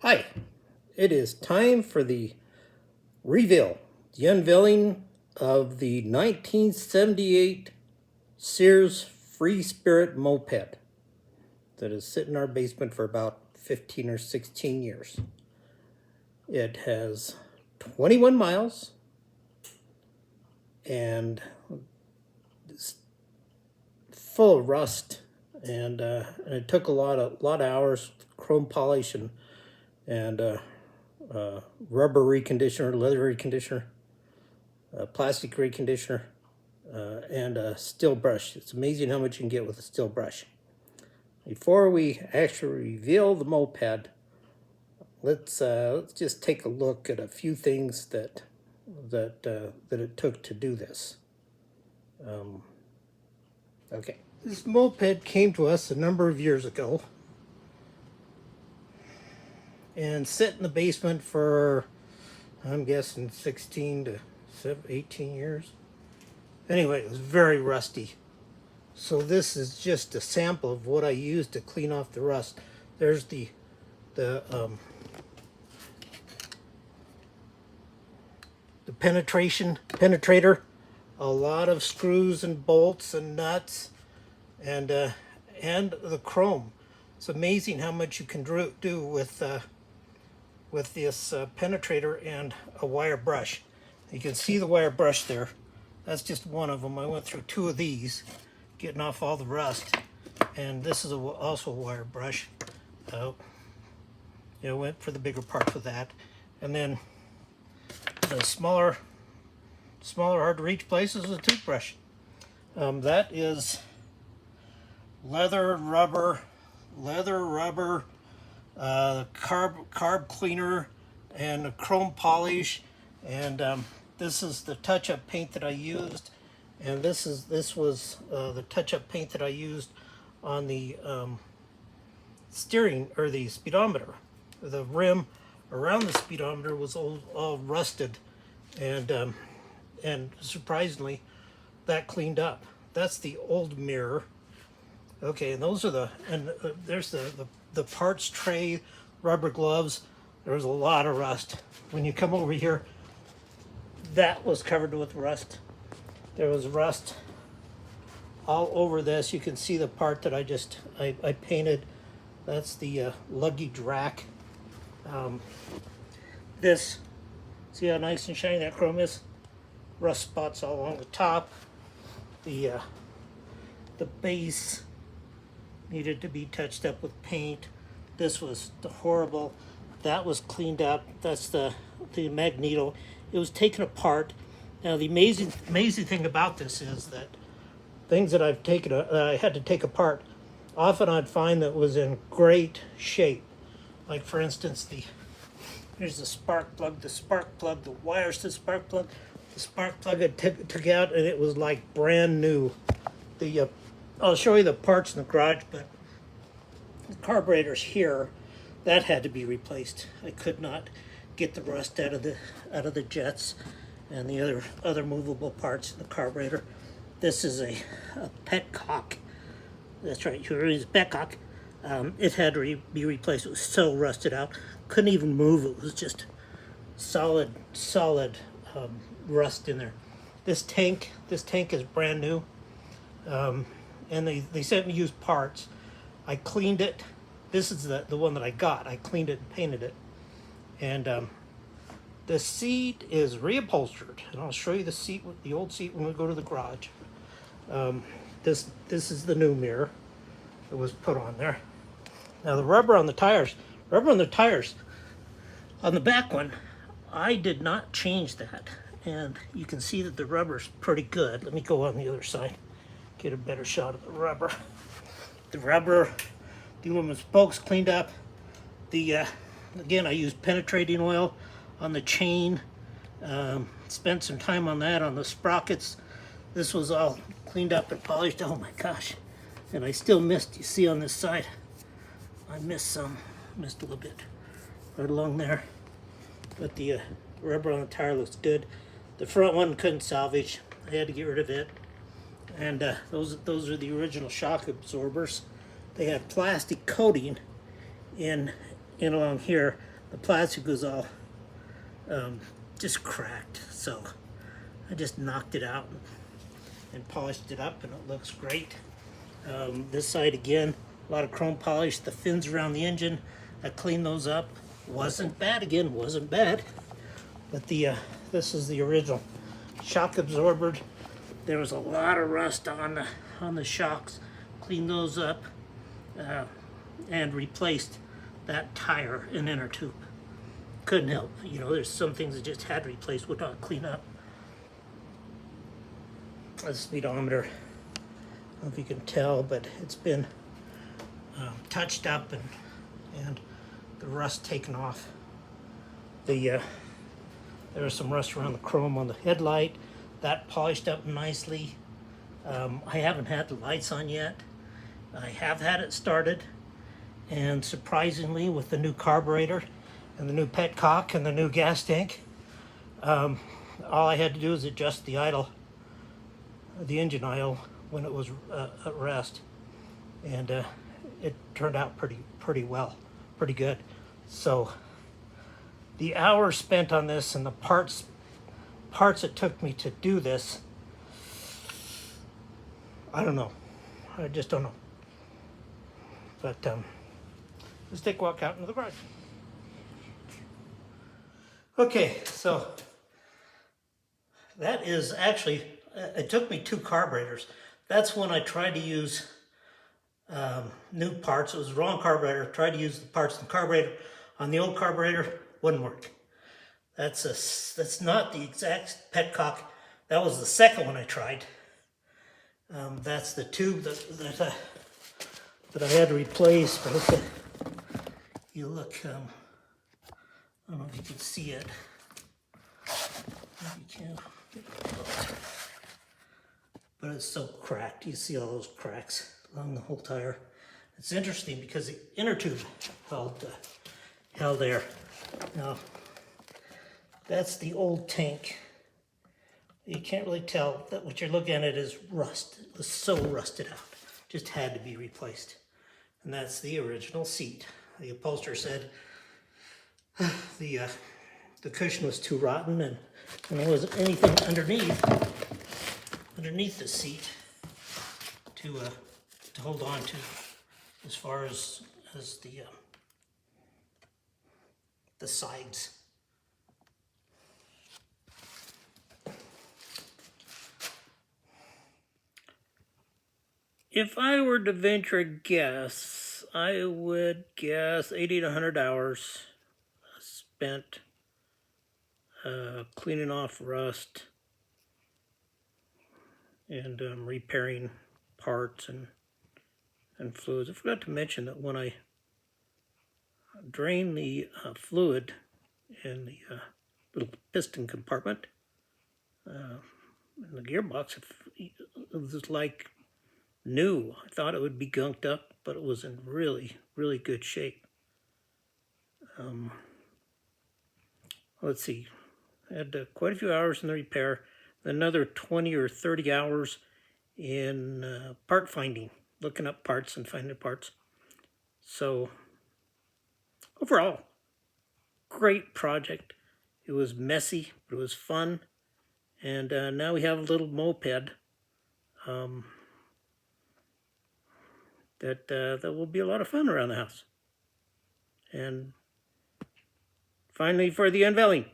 Hi, it is time for the unveiling of the 1978 Sears Free Spirit moped that has sit in our basement for about 15 or 16 years. It has 21 miles and it's full of rust, and it took a lot of hours, chrome polish and rubber reconditioner, leather reconditioner, plastic reconditioner, and a steel brush. It's amazing how much you can get with a steel brush. Before we actually reveal the moped, let's just take a look at a few things that it took to do this. Okay, this moped came to us a number of years ago and sit in the basement for, I'm guessing, 16 to 18 years. Anyway, it was very rusty. So this is just a sample of what I used to clean off the rust. There's the penetrator, a lot of screws and bolts and nuts, and the chrome. It's amazing how much you can do with this penetrator and a wire brush. You can see the wire brush there. That's just one of them. I went through two of these, getting off all the rust. And this is also a wire brush. Went for the bigger parts with that. And then the smaller, hard to reach places is a toothbrush. That is leather, rubber, carb cleaner, and a chrome polish. And this is the touch-up paint that I used. And this was the touch-up paint that I used on the steering, or the speedometer. The rim around the speedometer was all rusted, and surprisingly, that cleaned up. That's the old mirror. Okay, and those are there's the parts tray, rubber gloves. There was a lot of rust. When you come over here, that was covered with rust. There was rust all over this. You can see the part that I painted. That's the luggage rack. This, see how nice and shiny that chrome is? Rust spots all along the top. The base needed to be touched up with paint. This was horrible. That was cleaned up. That's the magneto. It was taken apart. Now the amazing thing about this is that things that I had to take apart, often I'd find that was in great shape. Like for instance, here's the spark plug, the wires to the spark plug. The spark plug I took out, and it was like brand new. I'll show you the parts in the garage, but the carburetor's here. That had to be replaced. I could not get the rust out of the jets and the other movable parts in the carburetor. This is a petcock. That's right, it's petcock. It had to be replaced. It was so rusted out, couldn't even move. It was just solid rust in there. This tank is brand new, and they sent me used parts. I cleaned it. This is the one that I got. I cleaned it and painted it, and the seat is reupholstered, and I'll show you the old seat when we go to the garage. This is the new mirror that was put on there. Now the rubber on the tires, on the back one, I did not change that, and you can see that the rubber's pretty good. Let me go on the other side, get a better shot of the rubber. The aluminum spokes cleaned up. Again, I used penetrating oil on the chain. Spent some time on that, on the sprockets. This was all cleaned up and polished. Oh my gosh. And I still missed, you see on this side, I missed a little bit right along there. But the rubber on the tire looks good. The front one couldn't salvage. I had to get rid of it. And those are the original shock absorbers. They had plastic coating in along here. the plastic was all just cracked. So I just knocked it out and polished it up, and it looks great. This side again, a lot of chrome polish. The fins around the engine, I cleaned those up. Wasn't bad again, wasn't bad. But this is the original shock absorber. There was a lot of rust on the shocks. Cleaned those up and replaced that tire and inner tube. Couldn't help. You know, there's some things that just had replaced, would not clean up. The speedometer, I don't know if you can tell, but it's been touched up and the rust taken off. There was some rust around the chrome on the headlight. That polished up nicely. I haven't had the lights on yet. I have had it started, and surprisingly, with the new carburetor and the new petcock and the new gas tank, all I had to do was adjust the engine idle when it was at rest, and it turned out pretty well, pretty good. So the hours spent on this and the parts it took me to do this, I don't know. I just don't know. But let's take a walk out into the garage. Okay, so that is actually, it took me 2 carburetors. That's when I tried to use new parts. It was the wrong carburetor. Tried to use the parts in the carburetor. On the old carburetor, wouldn't work. That's not the exact petcock. That was the second one I tried. That's the tube that I had to replace. But if you look, I don't know if you can see it. Maybe you can. But it's so cracked. You see all those cracks along the whole tire. It's interesting because the inner tube held there. Now, that's the old tank. You can't really tell that what you're looking at is rust. It was so rusted out. Just had to be replaced. And that's the original seat. The upholsterer said the cushion was too rotten and there wasn't anything underneath the seat to hold on to, as far as the sides. If I were to venture a guess, I would guess 80 to 100 hours spent cleaning off rust and repairing parts and fluids. I forgot to mention that when I drain the fluid in the little piston compartment in the gearbox, it was like new. I thought it would be gunked up, but it was in really, really good shape. Let's see, I had quite a few hours in the repair, another 20 or 30 hours in part finding, looking up parts and finding parts. So overall, great project. It was messy, but it was fun. And now we have a little moped that will be a lot of fun around the house. And finally, for the unveiling.